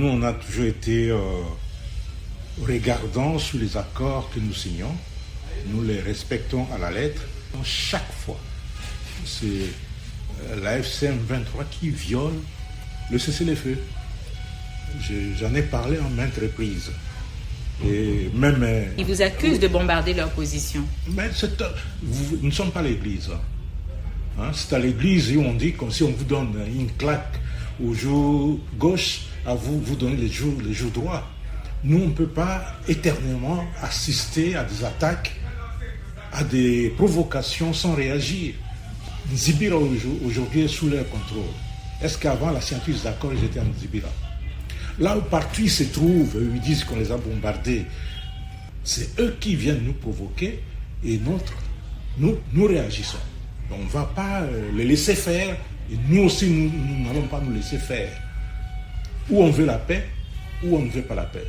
nous, on a toujours été regardants sur les accords que nous signons. Nous les respectons à la lettre. Chaque fois, c'est la FCM 23 qui viole le cessez-le-feu. J'en ai parlé en maintes reprises. Et même, ils vous accusent de bombarder leur position. Mais nous ne sommes pas l'Église. Hein, c'est à l'Église où on dit comme si on vous donne une claque au jour gauche, à vous donner les jours droits. Nous, on ne peut pas éternellement assister à des attaques, à des provocations sans réagir. Nzibira aujourd'hui est sous leur contrôle. Est-ce qu'avant la signature des accords, ils étaient en Nzibira? Là où partout ils se trouvent, ils disent qu'on les a bombardés, c'est eux qui viennent nous provoquer et nous réagissons. On ne va pas les laisser faire et nous aussi nous n'allons pas nous laisser faire. Ou on veut la paix, ou on ne veut pas la paix.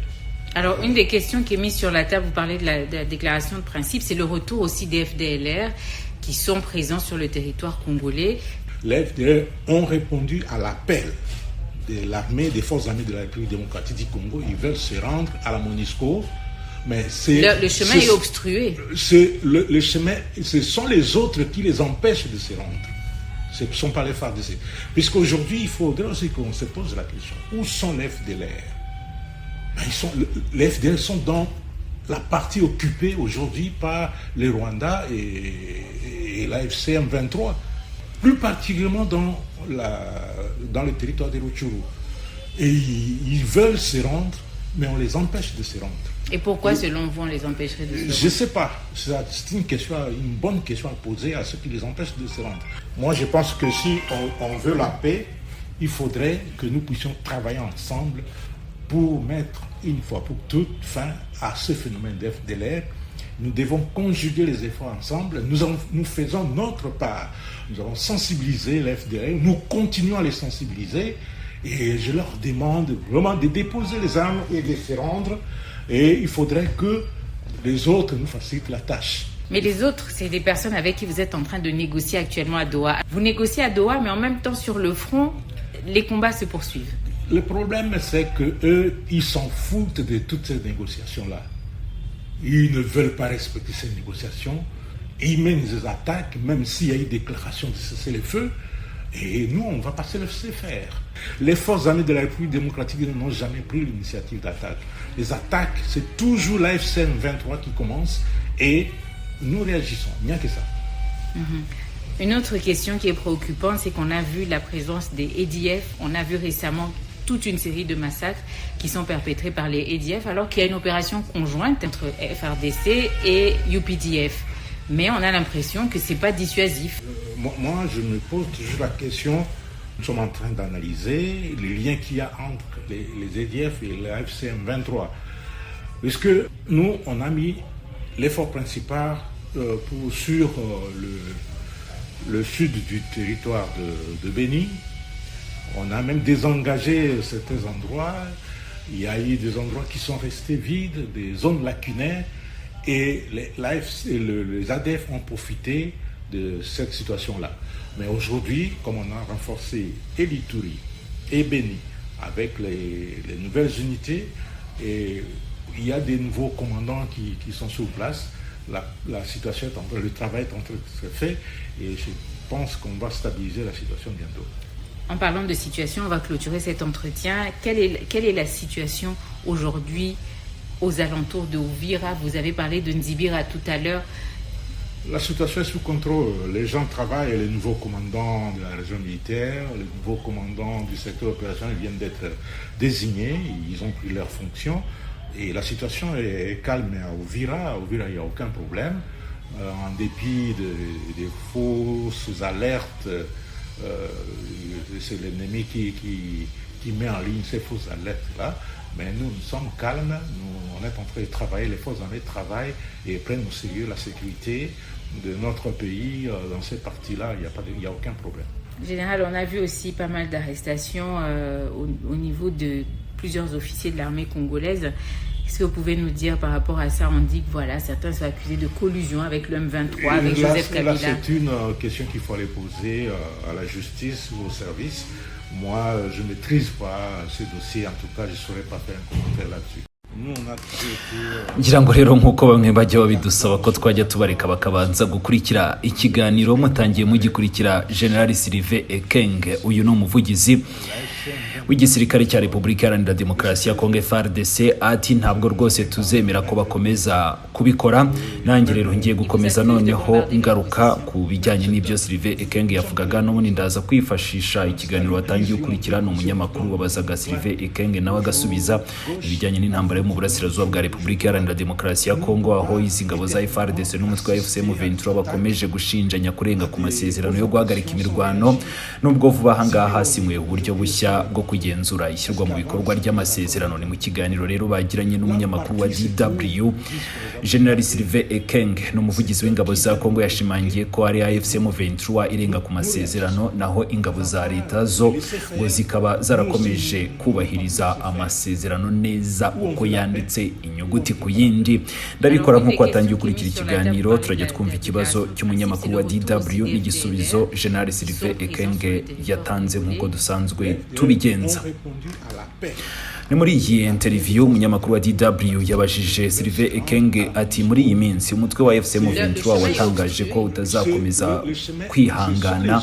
Alors, une des questions qui est mise sur la table, vous parlez de la déclaration de principe, c'est le retour aussi des FDLR qui sont présents sur le territoire congolais. Les FDLR ont répondu à l'appel de l'armée, des forces armées de la République démocratique du Congo. Ils veulent se rendre à la MONUSCO, mais le chemin est obstrué. Le chemin, ce sont les autres qui les empêchent de se rendre. Ce ne sont pas les FARDC. Puisqu'aujourd'hui, il faudrait aussi qu'on se pose la question. Où sont les FDLR? Les FDLR sont dans la partie occupée aujourd'hui par le Rwanda et la FCM 23. Plus particulièrement dans le territoire de Rutshuru. Et ils veulent se rendre, mais on les empêche de se rendre. Et pourquoi, selon vous, on les empêcherait de se rendre? Je ne sais pas. C'est une bonne question à poser à ceux qui les empêchent de se rendre. Moi, je pense que si on veut la paix, il faudrait que nous puissions travailler ensemble pour mettre une fois pour toutes fin à ce phénomène d'FDLR. Nous devons conjuguer les efforts ensemble. Nous faisons notre part. Nous avons sensibilisé les FDLR. Nous continuons à les sensibiliser. Et je leur demande vraiment de déposer les armes et de se rendre. Et il faudrait que les autres nous facilitent la tâche. Mais les autres, c'est des personnes avec qui vous êtes en train de négocier actuellement à Doha. Vous négociez à Doha, mais en même temps, sur le front, les combats se poursuivent. Le problème, c'est qu'eux, ils s'en foutent de toutes ces négociations-là. Ils ne veulent pas respecter ces négociations. Ils mènent des attaques, même s'il y a eu déclaration de cesser le feu. Et nous, on va pas se laisser faire. Les forces armées de la République démocratique n'ont jamais pris l'initiative d'attaque. Les attaques, c'est toujours la FCM 23 qui commence et nous réagissons. Il n'y a que ça. Une autre question qui est préoccupante, c'est qu'on a vu la présence des EDF. On a vu récemment toute une série de massacres qui sont perpétrés par les EDF, alors qu'il y a une opération conjointe entre FARDC et UPDF. Mais on a l'impression que ce n'est pas dissuasif. Moi, je me pose toujours la question, nous sommes en train d'analyser les liens qu'il y a entre les EDF et la FCM 23. Puisque nous, on a mis l'effort principal sur le sud du territoire de Béni. On a même désengagé certains endroits. Il y a eu des endroits qui sont restés vides, des zones lacunaires. Et les ADF ont profité de cette situation-là. Mais aujourd'hui, comme on a renforcé et l'Ituri et Béni avec les nouvelles unités, et il y a des nouveaux commandants qui sont sur place, la situation le travail est en train de se faire et je pense qu'on va stabiliser la situation bientôt. En parlant de situation, on va clôturer cet entretien. Quelle est la situation aujourd'hui aux alentours de Uvira? Vous avez parlé de Nzibira tout à l'heure. La situation est sous contrôle. Les gens travaillent, les nouveaux commandants de la région militaire, les nouveaux commandants du secteur opérationnel viennent d'être désignés, ils ont pris leurs fonctions et la situation est calme à Uvira. À Uvira, il n'y a aucun problème. En dépit des fausses alertes, c'est l'ennemi qui met en ligne ces fausses alertes-là. Mais nous sommes calmes, on est en train de travailler, les forces armées travaillent et prennent au sérieux la sécurité de notre pays. Dans ces parties-là, il n'y a aucun problème. Général, on a vu aussi pas mal d'arrestations au niveau de plusieurs officiers de l'armée congolaise. Qu'est-ce que vous pouvez nous dire par rapport à ça? On dit que voilà, certains sont accusés de collusion avec le M23, avec Joseph Kabila. Là, c'est une question qu'il faut aller poser à la justice ou au service. Moi, je ne maîtrise pas ce dossier. En tout cas, je ne saurais pas faire un commentaire là-dessus. ngira ngo rero nk'uko bamwe bajya babidusaba ko twajya tubareka bakabanza gukurikira ikiganiro mutangiye mugikurikira General Sylvain Ekenge. Uyu ni umuvugizi w'igisirikare cya Repubulika Iharanira Demokarasi ya Kongo FARDC, ati ntabwo rwose tuzemera ko bakomeza kubikora. Nanjye rero ngiye gukomeza noneho ngaruka ku bijyanye n'ibyo Sylvain Ekenge yavugaga. N'ubundi ndaza kwifashisha ikiganiro watangiye ukurikira, ni umunyamakuru wabazaga Sylvain Ekenge nawe agasubiza ibijyanye n'intambara yo mu burasirazuba bwa Repubulika Iharanira Demokarasi ya Kongo, aho izi ngabo za FARDC n'umutwe wa FCM23 bakomeje gushinjanya kurenga ku masezerano yo guhagarika imirwano, nubwo vuba ahangaha hasinywe uburyo bushya bwo kugenzura ishyirwa mu bikorwa ry'amasezerano. Ni mu kiganiro rero bagiranye n'umunyamakuru wa DW. General Sylvain Ekenge n'umuvugizi w'ingabo za Kongo yashimangiye ko ari AFC/M23 irenga ku masezerano, naho ingabo za leta zo ngo zikaba zarakomeje kubahiriza amasezerano neza uko yanditse inyuguti ku yindi. Ndabikora nk'uko atangiye ukurikira ikiganiro, turajya twumva ikibazo cy'umunyamakuru wa DW n'igisubizo General Sylvain Ekenge yatanze nk'uko dusanzwe tubigenza. Ni muri iyi interview umunyamakuru wa DW yabajije Sylvain Ekenge ati muri iyi minsi umutwe wa FCM23 watangaje ko utazakomeza kwihangana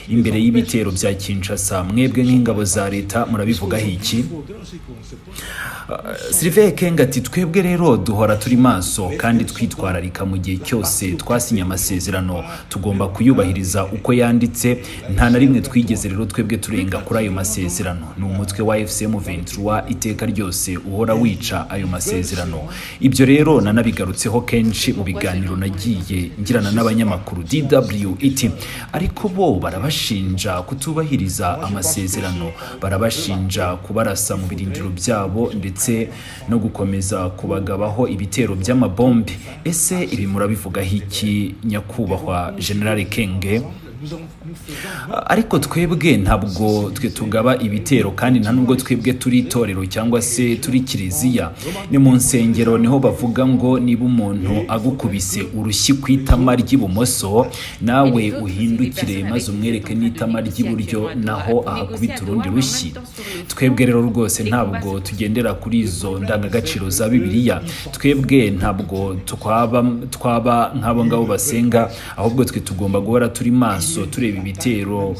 imbere y'ibitero bya Kinshasa. Mwebwe nk'ingabo za leta murabivugaho iki? Sylvain Ekenge ati twebwe rero duhora turi maso kandi twitwararika mu gihe cyose twasinya amasezerano tugomba kuyubahiriza uko yanditse. Nta na rimwe twigeze rero twebwe turenga kuri ayo masezerano. Ni umutwe wa FCM23 iteka ryose uhora wica ayo masezerano. Ibyo rero nanabigarutseho kenshi mu biganiro nagiye ngirana n'abanyamakuru. DW iti ariko bo barabashinja kutubahiriza amasezerano, barabashinja kubarasa mu birindiro byabo ndetse no gukomeza kubagabaho ibitero by'amabombe. Ese ibi murabivugaho iki nyakubahwa General Ekenge? Ariko twebwe ntabwo twe tugaba ibitero, kandi nta nubwo twebwe turi itorero cyangwa se turi kiliziya. Ni mu nsengero niho bavuga ngo niba umuntu agukubise urushyi ku itama ry'ibumoso, nawe uhindukire maze umwereke n'itama ry'iburyo naho ahakubita urundi rushyi. Twebwe rero rwose ntabwo tugendera kuri izo ndangagaciro za Bibiliya. Twebwe ntabwo twaba nk'abo ngabo basenga, ahubwo twe tugomba guhora turi maso tureba ibitero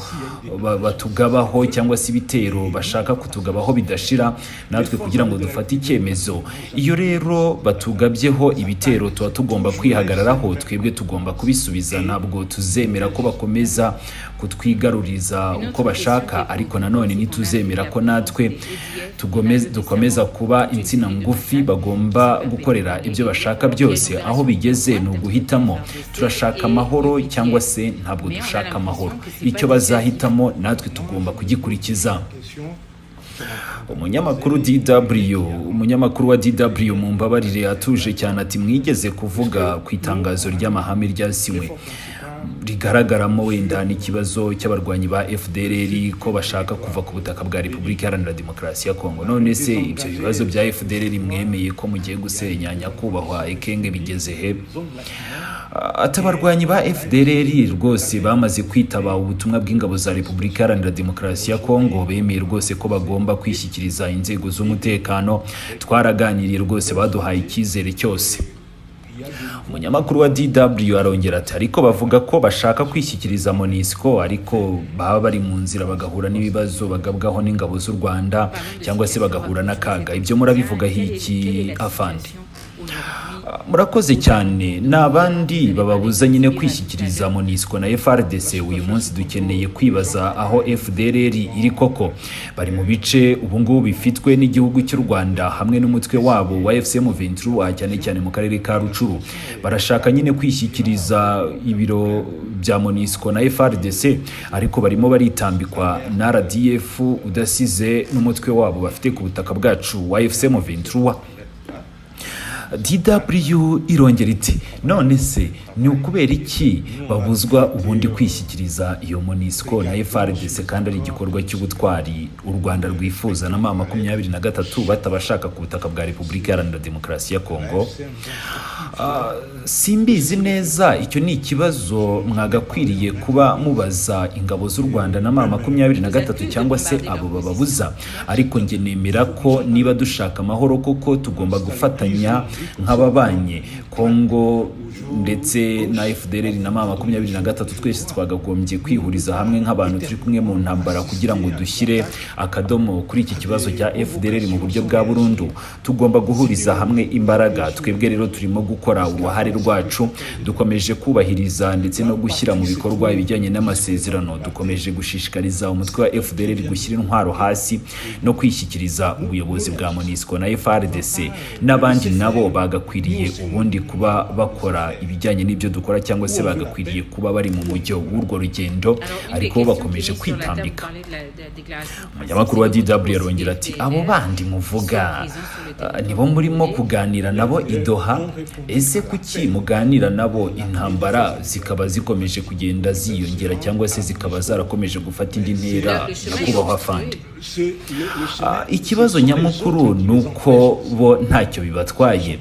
batugabaho cyangwa se ibitero bashaka kutugabaho bidashira, natwe kugira ngo dufate icyemezo. Iyo rero batugabyeho ibitero tuba tugomba kwihagararaho, twebwe tugomba kubisubiza. Ntabwo tuzemera ko bakomeza kutwigaruriza uko bashaka, ariko nanone ntituzemera ko natwe dukomeza kuba insina ngufi bagomba gukorera ibyo bashaka byose. Aho bigeze ni uguhitamo, turashaka amahoro cyangwa se ntabwo dushaka amahoro. Icyo bazahitamo natwe tugomba kugikurikiza. Umunyamakuru wa DW mumbabarire atuje cyane ati mwigeze kuvuga ku itangazo ry'amahame ryasinywe rigaragaramo wenda n'ikibazo cy'abarwanyi ba FDLR ko bashaka kuva ku butaka bwa Repubulika Iharanira Demokarasi ya Kongo. None se ibyo bibazo bya FDLR mwemeye ko mugiye gusenya nyakubahwa Ekenge bigeze he? Atabarwanyi ba FDLR rwose bamaze kwitaba ubutumwa bw'ingabo za Repubulika Iharanira Demokarasi ya Kongo, bemeye rwose ko bagomba kwishyikiriza inzego z'umutekano. Twaraganiriye rwose, baduhaye icyizere cyose. Umunyamakuru wa DW arongera ati ariko bavuga ko bashaka kwishyikiriza MONUSCO, ariko baba bari mu nzira bagahura n'ibibazo bagabwaho n'ingabo z'u Rwanda cyangwa se bagahura n'akaga. Ibyo murabivugaho iki afandi? Murakoze cyane. N'abandi bababuza nyine kwishyikiriza MONUSCO na FARDC. Uyu munsi dukeneye kwibaza aho FDLR iri koko. Bari mu bice ubu ngubu bifitwe n'igihugu cy'u Rwanda hamwe n'umutwe wabo wa FCM23 cyane cyane mu karere ka Rucuru. Barashaka nyine kwishyikiriza ibiro bya MONUSCO na FARDC, ariko barimo baritambikwa na RDF udasize n'umutwe wabo bafite ku butaka bwacu wa FCM23. DW irongera iti none se ni ukubera iki babuzwa ubundi kwishyikiriza iyo MONUSCO na FARDC kandi ari igikorwa cy'ubutwari u Rwanda rwifuza na M23 batabashaka ku butaka bwa Repubulika Iharanira Demokarasi ya Kongo? Simbizi neza, icyo ni ikibazo mwagakwiriye kuba mubaza ingabo z'u Rwanda na M23 cyangwa se abo bababuza, ariko nge nemera ko niba dushaka amahoro koko tugomba gufatanya nk'ababanye. Kongo ndetse na FDLR na M23 twese twagagombye kwihuriza hamwe nk'abantu turi kumwe mu ntambara kugira ngo dushyire akadomo kuri iki kibazo cya FDLR mu buryo bwa burundu. Tugomba guhuriza hamwe imbaraga. Twebwe rero turimo gukora uruhare rwacu, dukomeje kubahiriza ndetse no gushyira mu bikorwa ibijyanye n'amasezerano. Dukomeje gushishikariza umutwe wa FDLR gushyira intwaro hasi no kwishyikiriza ubuyobozi bwa MONUSCO na FARDC, n'abandi nabo bagakwiriye ubundi kuba bakora ibijyanye n'ibyo dukora cyangwa se bagakwiriye kuba bari mu mujyo w'urwo rugendo, ariko bakomeje kwitambika. Umunyamakuru wa DW arongera ati abo bandi muvuga nibo murimo kuganira nabo i Doha? Ese kuki muganira nabo intambara zikaba zikomeje kugenda ziyongera cyangwa se zikaba zarakomeje gufata indi ntera nyakubahwa Fandi? Ikibazo nyamukuru nuko bo ntacyo bibatwaye,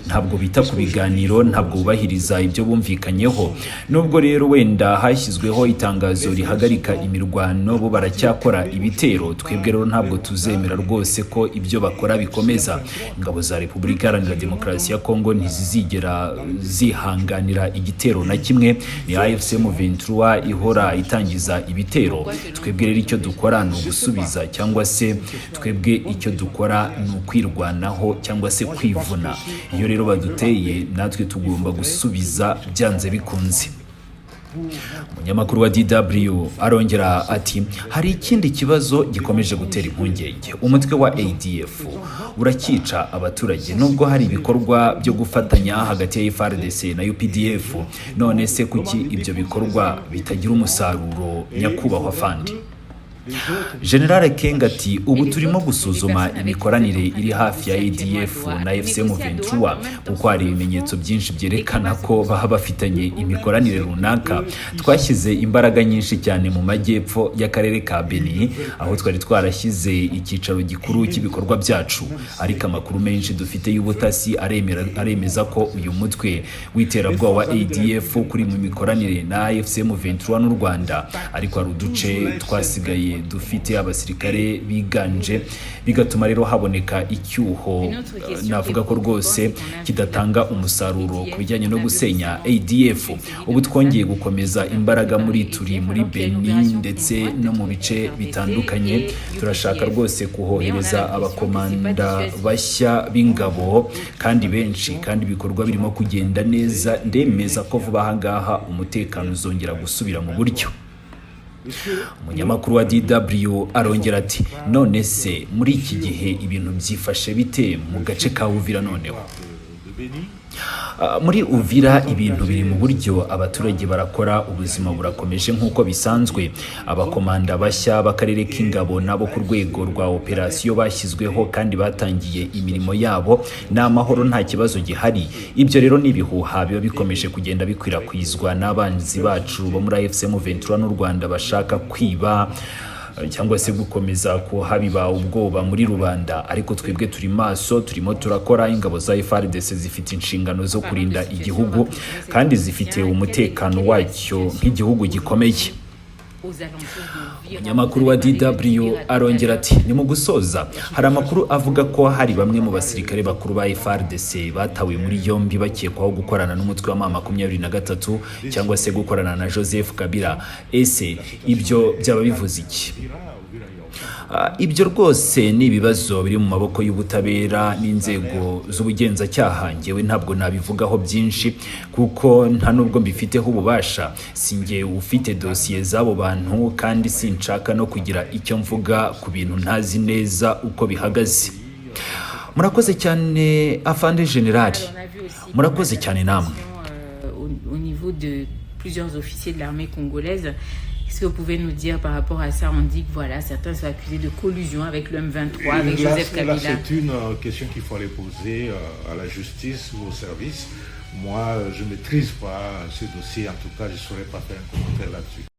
ntabwo bita ku biganiro, ntabwo bubahiriza ibyo bumvikanyeho. Nubwo rero wenda hashyizweho itangazo rihagarika imirwano, bo baracyakora ibitero. Twebwe rero ntabwo tuzemera rwose ko ibyo bakora bikomeza. Ingabo za Repubulika Iharanira Demokarasi ya Kongo ntizizigera zihanganira igitero na kimwe. Ni AFC M23 ihora itangiza ibitero. Twebwe rero icyo dukora ni ugusubiza, cyangwa se twebwe icyo dukora ni ukwirwanaho cyangwa se kwivuna. Iyo rero baduteye natwe tugomba gusubiza byanze bikunze. Umunyamakuru wa DW arongera ati hari ikindi kibazo gikomeje gutera impungenge. Umutwe wa ADF urakica abaturage nubwo hari ibikorwa byo gufatanya hagati ya FARDC na UPDF. None se kuki ibyo bikorwa bitagira umusaruro nyakubahwa Fandi? General Kenga ati ubu turimo gusuzuma imikoranire iri hafi ya ADF na FCM23 kuko hari ibimenyetso byinshi byerekana ko baha bafitanye imikoranire runaka. Twashyize imbaraga nyinshi cyane mu majyepfo y'akarere ka Beni aho twari twarashyize icyicaro gikuru cy'ibikorwa byacu, ariko amakuru menshi dufite y'ubutasi aremeza ko uyu mutwe w'iterabwoba wa ADF kuri mu mikoranire na FCM23 n'u Rwanda, ariko hari uduce twasigaye dufite abasirikare biganje, bigatuma rero haboneka icyuho navuga ko rwose kidatanga umusaruro ku bijyanye no gusenya ADF. Ubu twongeye gukomeza imbaraga muri Beni ndetse no mu bice bitandukanye. Turashaka rwose kuhohereza abakomanda bashya b'ingabo kandi benshi, kandi ibikorwa birimo kugenda neza. Ndemeza ko vuba aha ngaha umutekano uzongera gusubira mu buryo. Umunyamakuru wa DW arongera ati none se muri iki gihe ibintu byifashe bite mu gace ka Uvira? Noneho muri Uvira ibintu biri mu buryo, abaturage barakora, ubuzima burakomeje nk'uko bisanzwe. Abakomanda bashya b'akarere k'ingabo nabo ku rwego rwa operasiyo bashyizweho kandi batangiye imirimo yabo, n'amahoro nta kibazo gihari. Ibyo rero ni ibihuha biba bikomeje kugenda bikwirakwizwa n'abanzi bacu bo muri FCM23 n'u Rwanda bashaka kwiba cyangwa se gukomeza kuhabiba ubwoba muri rubanda. Ariko twebwe turi maso, turimo turakora. Ingabo za FARDC zifite inshingano zo kurinda igihugu kandi zifite umutekano wacyo nk'igihugu gikomeye. Umunyamakuru wa DW arongera ati ni mu gusoza, hari amakuru avuga ko hari bamwe mu basirikare bakuru ba FARDC batawe muri yombi bakekwaho gukorana n'umutwe wa M23 cyangwa se gukorana na Joseph Kabila. Ese ibyo byaba bivuze iki? Ibyo rwose ni ibibazo biri mu maboko y'ubutabera n'inzego z'ubugenzacyaha. Ngewe ntabwo nabivugaho byinshi kuko nta nubwo mbifiteho ububasha. Singe ufite dosiye z'abo bantu kandi sinshaka no kugira icyo mvuga ku bintu ntazi neza uko bihagaze. Murakoze cyane Afande General, murakoze cyane namwe. Au niveau de plusieurs officiers de l'armée congolaise, qu'est-ce que vous pouvez nous dire par rapport à ça? On dit que voilà, certains sont accusés de collusion avec le M23, avec Joseph Kabila. C'est une question qu'il faut aller poser à la justice ou au service Moi, je ne maîtrise pas ce dossier, en tout cas, je ne saurais pas faire un commentaire là-dessus.